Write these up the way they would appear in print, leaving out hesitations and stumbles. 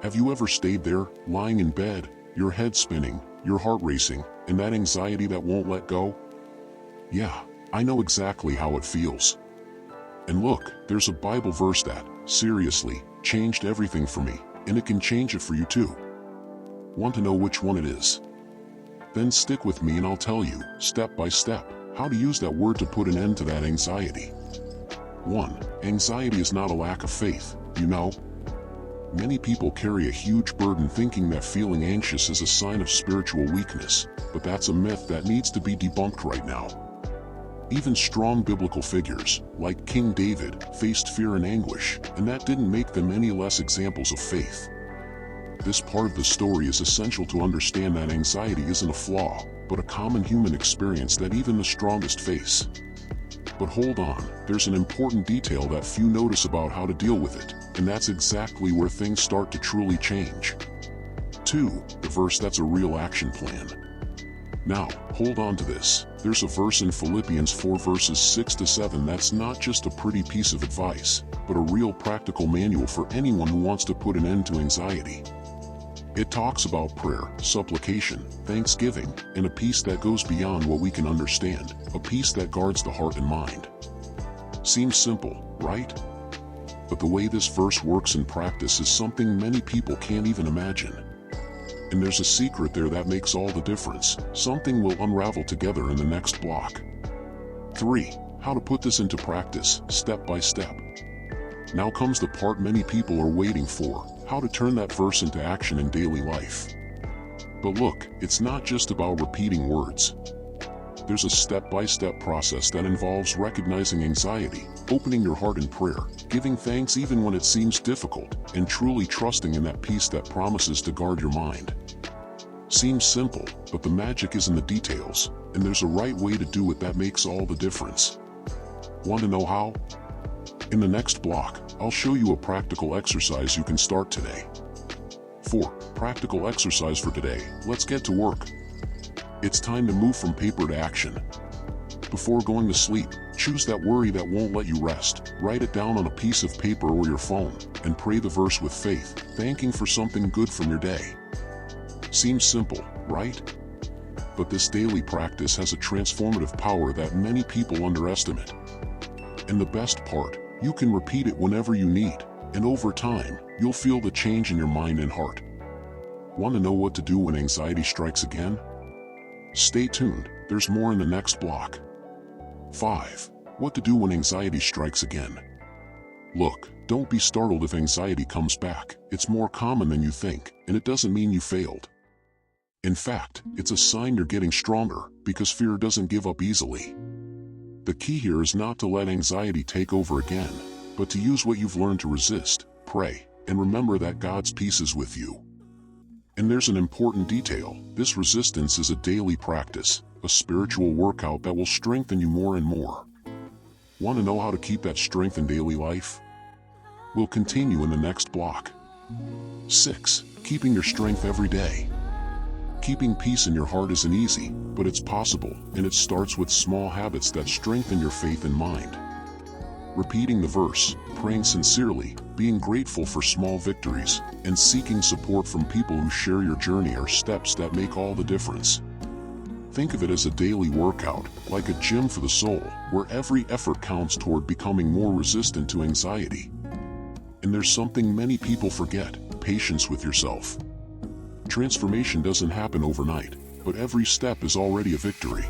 Have you ever stayed there, lying in bed, your head spinning, your heart racing, and that anxiety that won't let go? Yeah, I know exactly how it feels. And look, there's a Bible verse that, seriously, changed everything for me, and it can change it for you too. Want to know which one it is? Then stick with me and I'll tell you, step by step, how to use that word to put an end to that anxiety. 1. Anxiety is not a lack of faith, you know. Many people carry a huge burden thinking that feeling anxious is a sign of spiritual weakness, but that's a myth that needs to be debunked right now. Even strong biblical figures, like King David, faced fear and anguish, and that didn't make them any less examples of faith. This part of the story is essential to understand that anxiety isn't a flaw, but a common human experience that even the strongest face. But hold on, there's an important detail that few notice about how to deal with it, and that's exactly where things start to truly change. 2. The verse that's a real action plan. Now, hold on to this. There's a verse in Philippians 4 verses 6 to 7 that's not just a pretty piece of advice, but a real practical manual for anyone who wants to put an end to anxiety. It talks about prayer, supplication, thanksgiving, and a peace that goes beyond what we can understand, a peace that guards the heart and mind. Seems simple, right? But the way this verse works in practice is something many people can't even imagine. And there's a secret there that makes all the difference, something we'll unravel together in the next block. 3. How to put this into practice, step by step. Now comes the part many people are waiting for, how to turn that verse into action in daily life. But look, it's not just about repeating words. There's a step-by-step process that involves recognizing anxiety, opening your heart in prayer, giving thanks even when it seems difficult, and truly trusting in that peace that promises to guard your mind. Seems simple, but the magic is in the details, and there's a right way to do it that makes all the difference. Want to know how? In the next block, I'll show you a practical exercise you can start today. 4. Practical exercise for today. Let's get to work. It's time to move from paper to action. Before going to sleep, choose that worry that won't let you rest. Write it down on a piece of paper or your phone, and pray the verse with faith, thanking for something good from your day. Seems simple, right? But this daily practice has a transformative power that many people underestimate. And the best part, you can repeat it whenever you need, and over time, you'll feel the change in your mind and heart. Want to know what to do when anxiety strikes again? Stay tuned, there's more in the next block. 5. What to do when anxiety strikes again. Look, don't be startled if anxiety comes back. It's more common than you think, and it doesn't mean you failed. In fact, it's a sign you're getting stronger, because fear doesn't give up easily. The key here is not to let anxiety take over again, but to use what you've learned to resist, pray, and remember that God's peace is with you. And there's an important detail. This resistance is a daily practice, a spiritual workout that will strengthen you more and more. Want to know how to keep that strength in daily life? We'll continue in the next block. 6. Keeping your strength every day. Keeping peace in your heart isn't easy, but it's possible, and it starts with small habits that strengthen your faith and mind. Repeating the verse, praying sincerely, being grateful for small victories, and seeking support from people who share your journey are steps that make all the difference. Think of it as a daily workout, like a gym for the soul, where every effort counts toward becoming more resistant to anxiety. And there's something many people forget, patience with yourself. Transformation doesn't happen overnight, but every step is already a victory.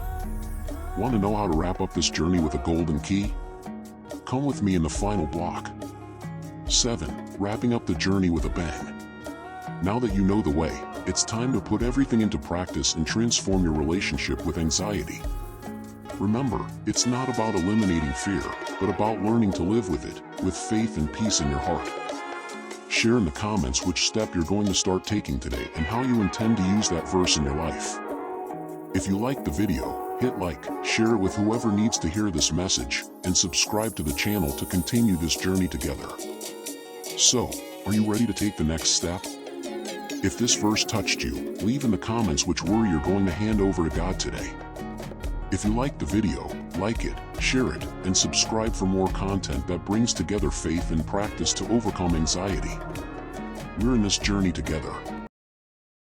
Want to know how to wrap up this journey with a golden key? Come with me in the final block. 7. Wrapping up the journey with a bang. Now that you know the way, it's time to put everything into practice and transform your relationship with anxiety. Remember, it's not about eliminating fear, but about learning to live with it, with faith and peace in your heart. Share in the comments which step you're going to start taking today and how you intend to use that verse in your life. If you liked the video, hit like, share it with whoever needs to hear this message, and subscribe to the channel to continue this journey together. So, are you ready to take the next step? If this verse touched you, leave in the comments which worry you're going to hand over to God today. If you liked the video, like it, share it, and subscribe for more content that brings together faith and practice to overcome anxiety. We're in this journey together.